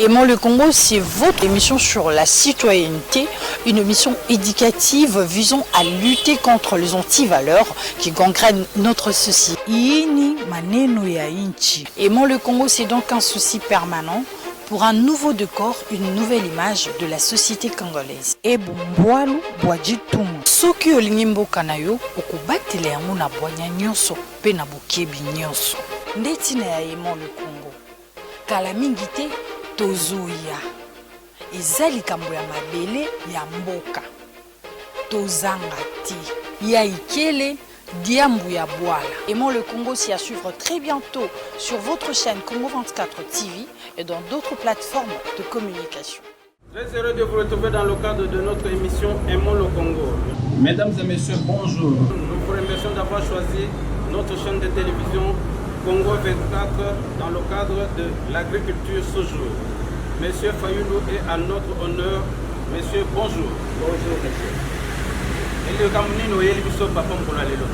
Aimons le Congo, c'est votre émission sur la citoyenneté, une émission éducative visant à lutter contre les antivaleurs qui gangrènent notre société. Aimons le Congo, c'est donc un souci permanent pour un nouveau décor, une nouvelle image de la société congolaise. Soki olingi mboka na yo okobatela yango na bwanya nyonso pe na bokebi nyonso. Ndeti na Aimons le Congo. Kala mingi te tozoya. Eza likambo ya mabele ya mboka. Tozanga ti. Ya ikele diambu ya bwala. Aimons le Congo, c'est à suivre très bientôt sur votre chaîne Congo 24 TV et dans d'autres plateformes de communication. Très heureux de vous retrouver dans le cadre de notre émission Aimons le Congo. Mesdames et messieurs, bonjour. Nous vous remercions d'avoir choisi notre chaîne de télévision Congo 24 dans le cadre de l'agriculture ce jour. Monsieur Fayulu est à notre honneur. Monsieur, bonjour. Bonjour, monsieur. Et le Cameroun est le papa pour la lelo.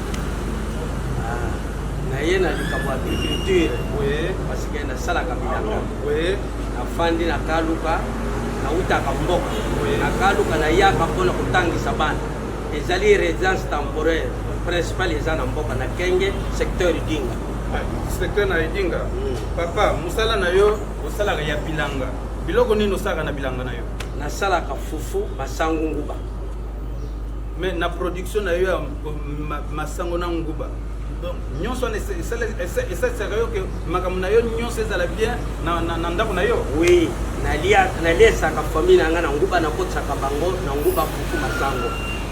Naye na likambo agriculture. Oui. Parce que na sala kamilanga. Oui. Na fandi na kaluka na utaka mboka. Oui. Na kaluka na yaka pona kutangisa bana. Ezali résidence temporaire principale eza na mboka na Kenge secteur Dinga. Secteur na Dinga. Papa, musala na yo osala ya bilanga. Biloko nini osaka na bilanga na yo? Na sala ka fufu masangu nguba. Mais na production na yo masango na nguba. Donc nyonso ne c'est sérieux que makamuna yo nyonso ezala bien na ndako na yo. Oui, na lia saka famille na nga na nguba na kotsa ka bango na nguba fufu masango.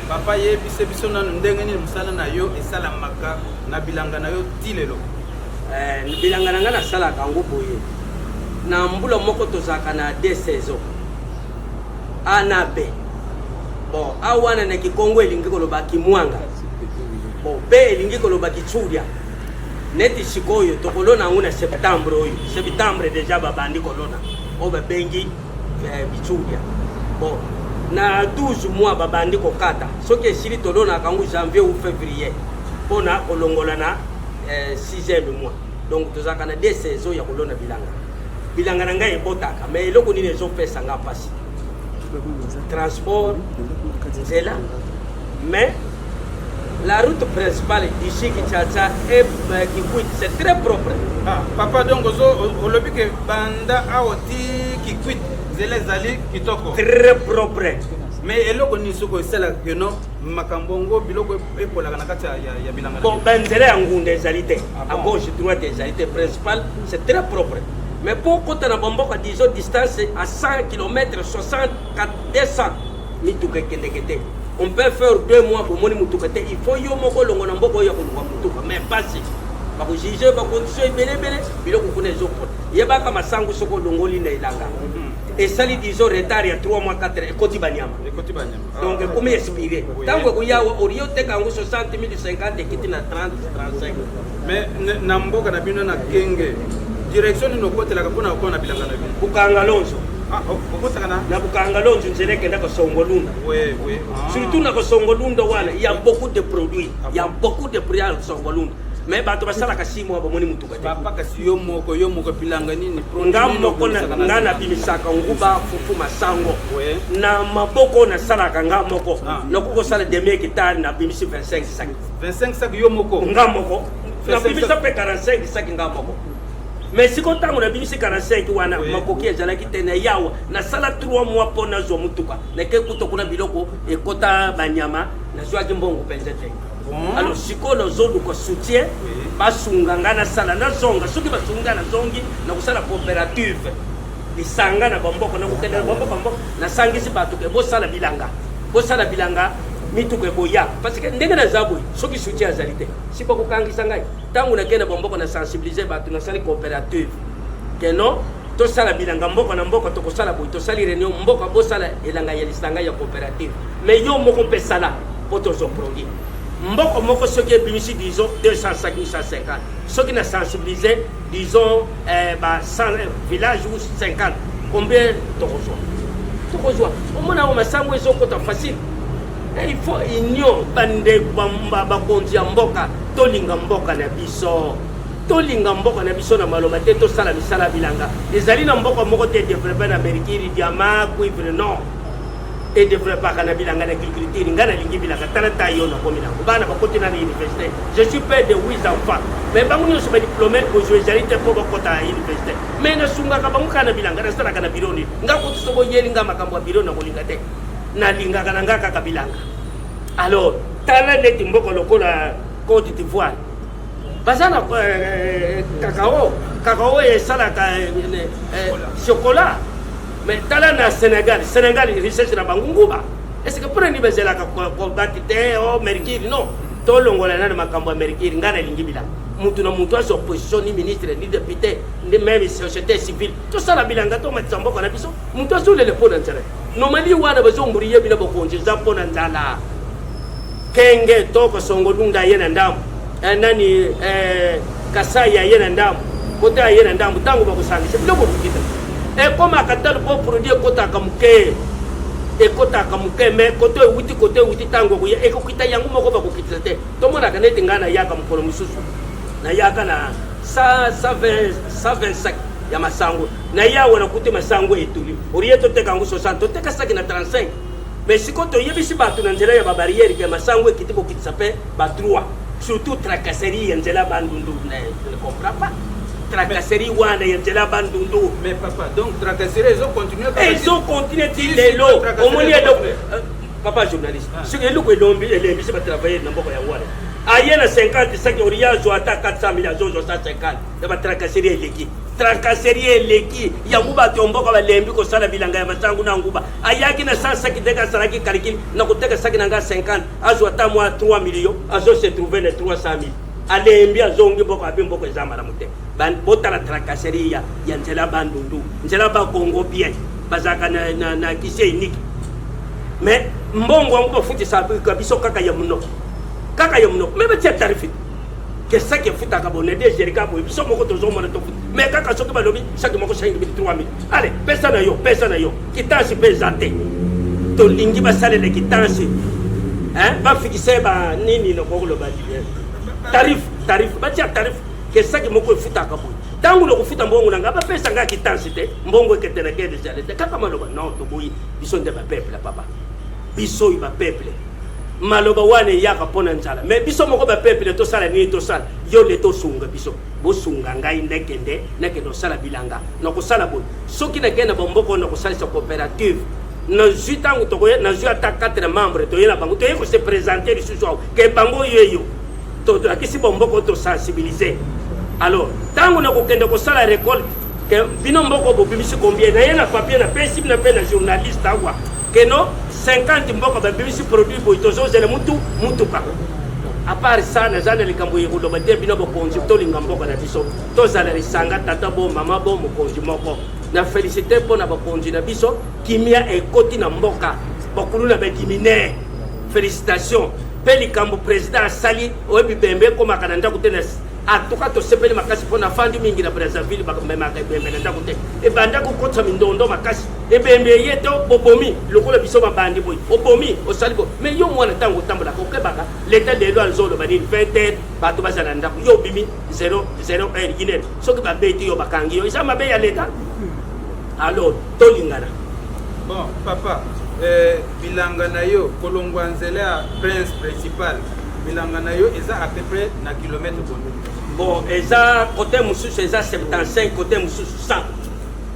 Papa ye biso na ndenge ni musala na yo esala maka na bilanga na yo tilelo. Bilanga na nga na sala ka nguboye. Na mbula moko tozaka na 2 saisons. A na B. Bon, awana na Kikongo elingi koloba Kimwanga. Bon, B elingi koloba Kitsuria. Neti sikoyo tokolona nguna septembre oyo. Septembre déjà babandi kolona. Oba bengi Bitsuria. Bon, na 12 mois babandi kokata. Soki esili tolona kangu janvier ou février. Pona kolongola na 6e mois. Donc tozaka na 2 saisons ya kolona bilanga. Bilanga na ngai ebotaka, mais eloko nini ezopesa nga pasi. Transport, c'est là. Mais la route principale d'ici Kinshasa est Kikwit, c'est très propre. Ah, papa donc au lobby que banda aoti Kikwit, zele zali kitoko. Très propre. Mais eloko ni soko sala que non makambongo biloko epola na kati ya bilanga. Bon, benzele ngunda ezalité. À gauche droite ezalité principale, c'est très propre. Mais pour côté na bomboka disons distance à 100 km 60 200 mituka kendekete. On peut faire 2 mois pour moni mutuka te. Il faut yo moko longo na mboko yo ko mutuka mais pas si. Ba ko juger ba condition belé biloko kuna ezoko. Yeba kama sangu soko longoli na ilanga. Et ça lui disons retard ya 3 mois 4 ekoti banyama. Ekoti banyama. Donc comment expliquer? Tango ko ya oriyo te kango 60 050 ekiti na 30 35. Mais na mboka na bino na Kenge direction ni nokotela kapona ukona bilanga na bino. Bukanga Lonzo. Ah, okotaka na Bukanga Lonzo nzeleke ndako Songolunda. Oui, oui. Surtout na Songolunda wana, il y a beaucoup de produits. Il y a beaucoup de produits à Songolunda. Mais bato basala ka 6 mois ba moni mutuka. Papa kasi yo moko bilanga nini ngamo na na bimisaka nguba fufu masango. Oui. Na maboko na sala ka ngamoko. Lokoko sala demi hectare na bimisi 25 sacs. 25 sacs yo moko. Ngamoko. Na bimisa pe 45 sacs ngamoko. Mais si on a bien 45 wana makoki ezalaki tena yawa na sala 3 mois pona zo mutuka na ke kutokuna biloko ekota banyama na zwaki mbongo penza te. Alors siko no zodu ko soutien basunganga na sala na zonga soki basunga na zongi na kusala coopérative lisanga na bomboko na kutenda bomboko na sangisi batu ke bo sala bilanga mituka boya parce que ndenge na zabu soki soutien azalite siko kokangisa ngai tangu na kena bomboko na sensibiliser batu na sala coopérative que non to sala bilanga mboko na mboko to kosala boy to sali réunion mboko bo sala elanga ya lisanga ya coopérative mais yo moko pe sala poto zo produit mboko moko soki ebimisi disons 250 150 soki na sensibiliser disons 100 village ou 50 combien to kozwa au mona o masango ezokota facile. Il faut union bande bamba bakonzi ya mboka tolinga mboka na biso tolinga mboka na biso na maloba te tosala misala bilanga ezali na mboka moko te développé na mercure diamant cuivre non et développé kana bilanga na agriculture ngana lingi bilanga tala tayo na komi na bana bakoti na université je suis père de 8 enfants mais bangu nyo soba diplômé ko jouer jali te po bakota à université mais na sunga ka bangu kana bilanga na sala kana bironi ngako tsobo yeli nga makambo ya biro na kolinga te na linga kana ngaka ka bilanga alors tala neti mboko lokola Côte d'Ivoire bazana cacao et salaka chocolat mais tala na Sénégal richesse na bangunguba est-ce que pour ni bezela ka ko batite o mercure non to longola na makambo mercure ngana lingi bila mutu na mutu aso opposition ni ministre ni député ni même société civile to sala bilanga to matsambo kana biso mutu aso le pona ntsere normally wana bazo mburiye bila bokonje za pona nzala kenge to ko songo lunda yena ndamu nani kasaya yena ndamu kota yena ndamu tangu bakusangisa bilo bokita comme akatalo po produire kota kamuke ekota kamuke me kote wuti tango ko ekokita yangu moko bakokita te to mona kanete ngana yaka mukolo mususu na yaka na 125 ya masango na yawo na kuti masango etuli orieto te kangu 60 to te kasaki na 35 mais sikoto yebisi batu na nzela ya ba barrière ke masango ekitiko kitsape ba droit surtout tracasserie ya nzela bandundu ne comprends pas tracasserie wana ya nzela bandundu mais papa donc tracasserie ils ont continué les lots au moins papa journaliste ce que loko elombi elembisi ba travailler na mboko ya wana ayena 50 saki oriya zo ata 400 millions zo 150 de ba tracasserie eleki tracasserie eleki ya nguba tomboko ba lembi ko sala bilanga ya masangu na nguba ayaki na 100 saki deka saraki calcul na kuteka saki na 50 azo ata moi 3 millions azo se trouver les 300 000 alembi azongi boko abimboko ezama na mute ban botala tracasserie ya nzela bandundu nzela ba Congo bien bazaka na kise unique mais mbongo ngo futi sabu kabiso kaka ya muno mais ba tarifi que ça qui futa ka bonne de jerika bo biso moko to zo mona to mais kaka soki ba lobi chaque moko 5 000 3 000 allez pesa na yo kitansi pesate to lingi ba sale le kitansi ba fikise ba nini no ko lo ba tarif ba tarif que ça qui moko futa ka bo tangu lo kufuta mbongo na ngaba pesa nga kitansi te mbongo eketela ke de jale te kaka maloba non to boyi biso nde ba peuple papa biso ba peuple maloba wane yaka pona nzala mais biso moko ba peuple to sala ni to sala yo le to sunga biso bo sunga ngai ndekende nekendo sala bilanga no ko sala bo soki na kena bomboko no ko sala coopérative na jutangu to ko na ju ata 4 membres to yela bango to yeko se présenter biso ke bango yeyo to akisi bomboko to sensibiliser alors tangu na ko kende ko sala récolte que bino mboko bo bimisi combien na yena papier na principe na pe na journaliste awa que no 50 mboko ba bimisi produit bo itozo zele mutu pa à part ça na zana likambo yego do ba de bino bo konji to linga mboko na biso to zala risanga tata bo mama bo mo konji moko na féliciter pour na ba konji na biso kimia e koti na mboka bakulu na ba diminer félicitations pe likambo président sali o bibembe ko makana nda kutena a toka to sepeli makasi pona fandi mingi na Brazzaville ba mema ka bembe na ndakute e banda ko kotsa mindondo makasi e bembe yeto bobomi lokola biso ba bandi boy obomi o salibo mais yo mwana tango tambola ko kebaka l'état de loi nzolo ba ni 20 ba to bazana ndako yo bimi 001 inen soki ba beti yo bakangi yo isa mabe ya l'état alors to lingana bon papa bilanga na yo kolongwa nzela prince principal bilanga na yo eza à peu près na kilomètre combien bon eza côté mususu eza 75 côté mususu 100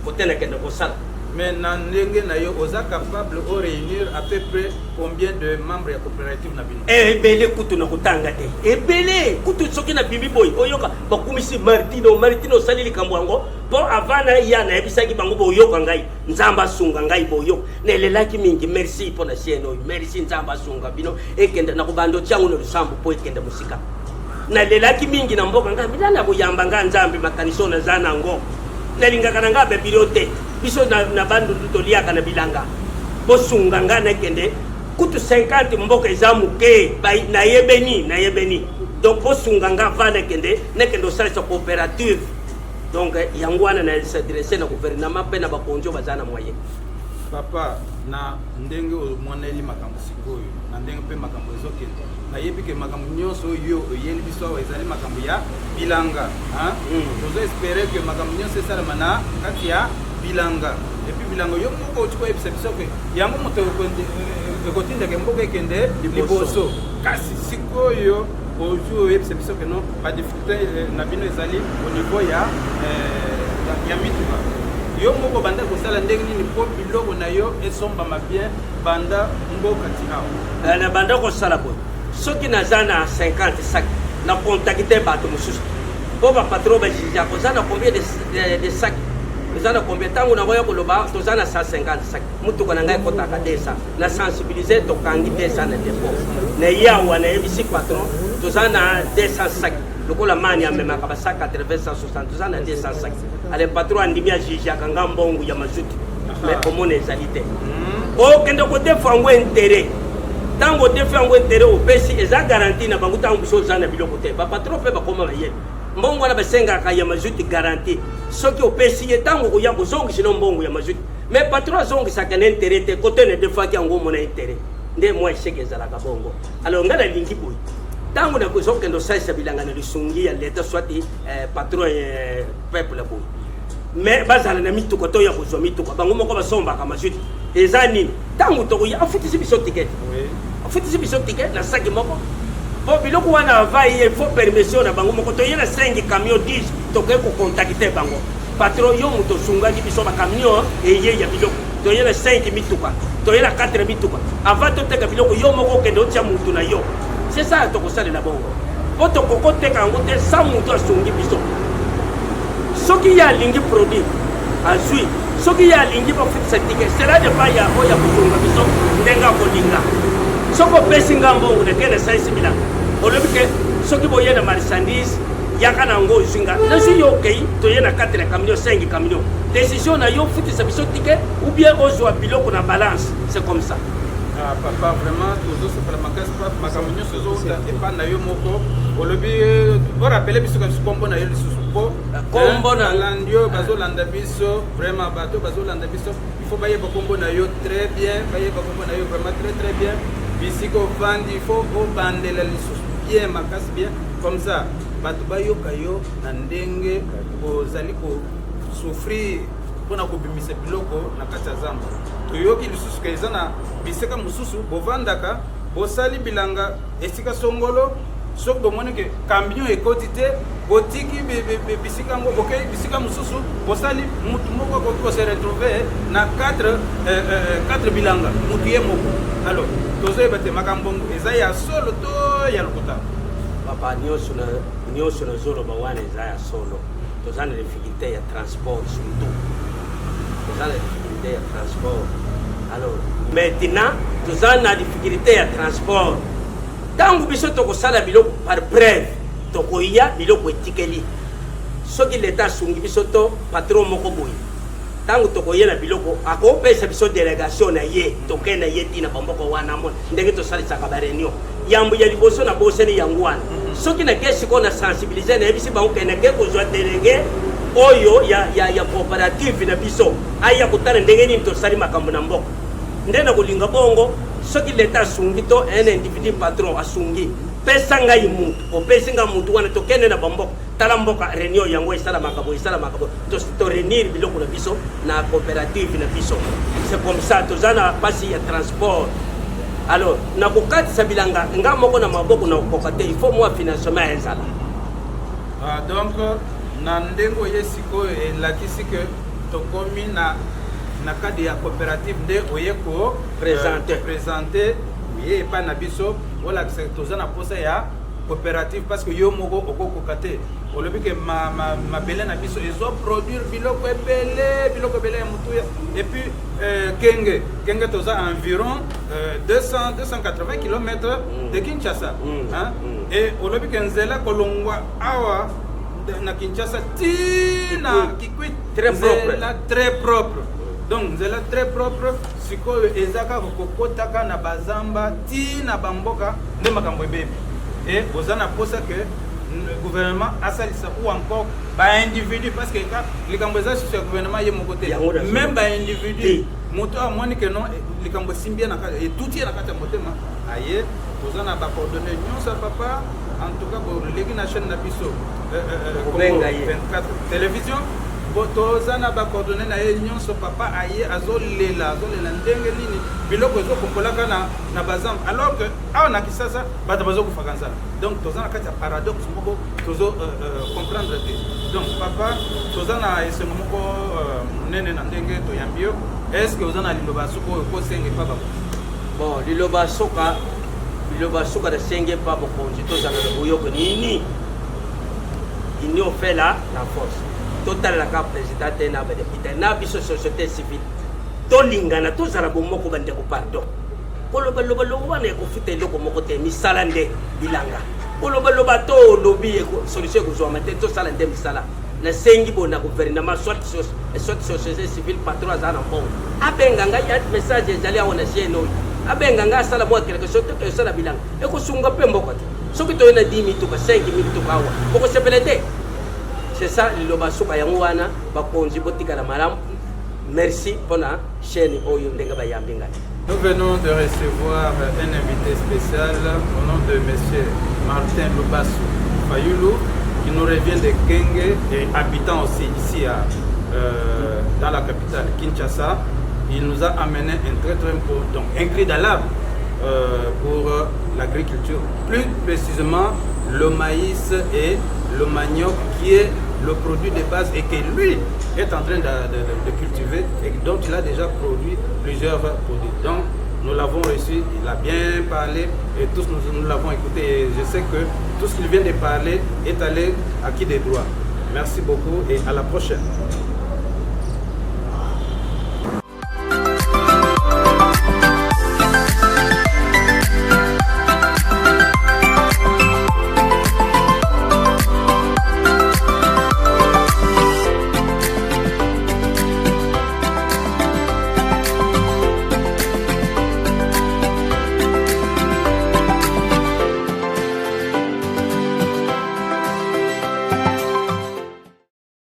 côté na kende ko sala mais na ndenge na yo oza capable de réunir à peu près combien de membres ya coopérative na bino ebele kutu na kutanga te ebele kutu soki na bimbi boy oyoka bakumisi Martino salili kamwango bon avant na ya na ebisaki bango boyoka ngai nzamba sunga ngai boyo nelelaki mingi merci pour la sieno merci nzamba sunga bino ekende na kubando changu no lusambu po ekende musika na lelaki mingi na mboka ngai milana kuyamba nga nzambi makaniso na zana ngo nelinga kana nga be bilote biso na bandu toliaka na bilanga bosunga nga nekende kutu 50 mboka ezamuke bai na yebeni donc bosunga nga vale kende nekendo sala coopérative donc yangwana na s'adresser na gouvernement pe na bakonjo bazana moyen papa na ndenge omoneli makambo sikoyo na ndenge pe makambo ezokende nayebi ke makambo nyonso oyo oyeli biso awa ezali makambo ya bilanga tozo espere ke makambo nyonso esalama na kati ya bilanga epuis bilanga yo moko otiko oyebisa biso ke yango moto ekotindaka mboka ekende liboso kasi sikoyo ozwi oyebisa biso ke no badifficulté na bino ezali au niveau ya mituka yo moko banda kosala ndenge nini po biloko na yo esombama bien banda mboka ti awa na banda kosala boye soki naza na 50 sac na contacte bato mosusu mpo bapatron bajija koza na combien de sac eza na combien ntango nakoya koloba toza na 150 sac mutuka na ngai ekotaka 200 na sensibilize tokangi 200 na depo na yawa nayebisi patron toza na 200 sac lokola mani amemaka ba 180 160 toza na 200 sac ale patron andimi ajijaka nga mbongo ya mazuti mais omona ezali te okende kodefa yango intere ntango odefa yango intere opesi eza garanti na bango ntango biso oza na biloko te bapatron mpe bakoma bayebi mbongo wana basengaka ya mazuti garanti soki opesi ye ntango koya kozongisa no mbongo ya mazuti mais patron azongisaka na intere te kote na defaki yango omona intere nde mwa esheke ezalaka bongo alors nga nalingi boye ntango nakozokende osalisa bilanga na lisungi ya leta swati patron peuple boye mais bazala na mituka to ya kozwa mituka bango moko basombaka mazuti eza nini ntango tokoya afutisi biso ticket afutisi biso ticket na saki moko po biloko wana avai il faut permission na bango moko toye na 5 camion 10 tokoki kocontacte bango patron yo moto osungaki biso bacamion eye ya biloko toye na 5 mituka toye na 4 mituka avant toteka biloko yo moko okende otia mutu na yo c'est ça tokosalela bongo po tokokoteka yango te sa mutu asungi biso soki ye alingi produit azwi soki ye alingi bafutisa tike cela depa ya oyo akosunga biso ndenge akolinga soki opesi nga mbongo nekende esalisi bilanga olobi ke soki boye na marchandise yaka na yango ozwinga nazwi yo okei toye na 4 camion 5 camion décision na yo futisa biso tike ou bien ozwa biloko na balance c'est comme ça. Papa vraiment tozosepela makasi makambo nyonso ezouta epa na yo moko olobi orapele biso kasi kombo na yo lisusu po kombo na balandi yo bazolanda biso vraiment bato bazolanda biso il faut bayeba kombo na yo très bien bayeba kombo na yo vraiment très bien bisika ovandi il faut obandela lisusu bien makasi bien comme ça bato bayoka yo na ndenge ozali kosouffrir mpona kobimisa biloko na kati ya zamba toyoki lisusu ke eza na bisika mosusu bovandaka bosali bilanga esika songolo soki bomoni ke camion ekoti te botiki bisika yango bokei bisika mosusu bosali mutu moko akoki kose retrouve na 4 bilanga mutu ye moko alors tozoyeba te makambo eza ya solo to ya lokuta papa nyonso nazoloba wana eza ya solo toza na difficulté ya transport surtout toza na difficulté ya transport alors maintenant toza na difficulté ya transport ntango biso tokosala biloko par brève tokoya biloko etikeli soki leta asungi biso to patron moko boye ntango tokoya na biloko akopesa biso délégation na ye tokende ye tina bamboko wana mona ndenge tosalisaka bareunion yambo ya liboso na boseni yango wana soki nake sikoyo na sensibilize nayebisi bango ke nake kozwa délégué oyo ya coopérative na biso aya kotala ndenge nini tosali makambo na mboka nde na kolinga bongo soki leta asungi to un individu patron asungi pesa ngai mutu opesi nga mutu wana tokende na bamboka tala mboka réunion yango esalamaka boye to réunir biloko na biso na coopérative na biso c'est comme ça toza na pasi ya transport alors na kokatisa bilanga nga moko na maboko na kokoka te il faut moi financement ezala donc na ndenge oye sikoyo elakisi ke tokomi na cadre ya coopérative nde oye ko présenter ye epai na biso olakisa toza na posa ya coopérative parce que yo moko okokoka te olobi ke mabele na biso ezoproduire biloko ebele ya motuya et puis kenge toza environ 280 km de Kinshasa et olobi ke nzela kolongwa awa na Kinshasa tina Kikwit très propre donc nzela très propre sikoyo ezaka kokotaka na bazamba tina bamboka nde makambo ebebi et boza na posa ke le gouvernement a ça ou encore individu parce que les Cambodgiens sur le gouvernement il y a mon côté même individu moto a moins que non les Cambodgiens bien et tout est na kata motema aye vous en a pas coordonné nous ça papa en tout cas pour les chaîne na biso 24 télévision botozana ba coordonné na nyonso papa aye azolela ndenge nini biloko zo kombolaka na bazam alors que na kisasa bata bazo kufakanza donc tozana kati ya paradoxe moko tozo comprendre que donc papa tozana esengo moko nene na ndenge to yambio est-ce que ozana liloba soko ko senge papa bon liloba soka da senge papa konji tozana boyo ko nini il nous fait la force total la cap président na ba député na biso société civile to lingana to zara bo moko bande ko pardon koloba wana ko fite loko moko te misala nde bilanga koloba to lobi ko solution ko zo amate to sala nde misala na sengi bona gouvernement soit société civile patron za na bon abenga nga ya message jali awona cheno abenga nga sala mo quelque chose to sala bilanga e ko sunga pe mboko te soki to na 10 minutes to 5 minutes to kawa ko sepelete. C'est ça le basoka yangoana bakonzi botika la malam. Merci pour la chaîne Oyondenga Bayambinga. Nous venons de recevoir un invité spécial au nom de monsieur Martin Lubasu Fayulu qui nous revient de Kenge et habitant aussi ici dans la capitale Kinshasa. Il nous a amené un très important un cri d'alarme pour l'agriculture, plus précisément le maïs et le manioc qui est le produit de base et que lui est en train de cultiver et dont il a déjà produit plusieurs produits. Donc nous l'avons reçu, il a bien parlé et tous nous l'avons écouté et je sais que tout ce qu'il vient de parler est allé acquis des droits. Merci beaucoup et à la prochaine.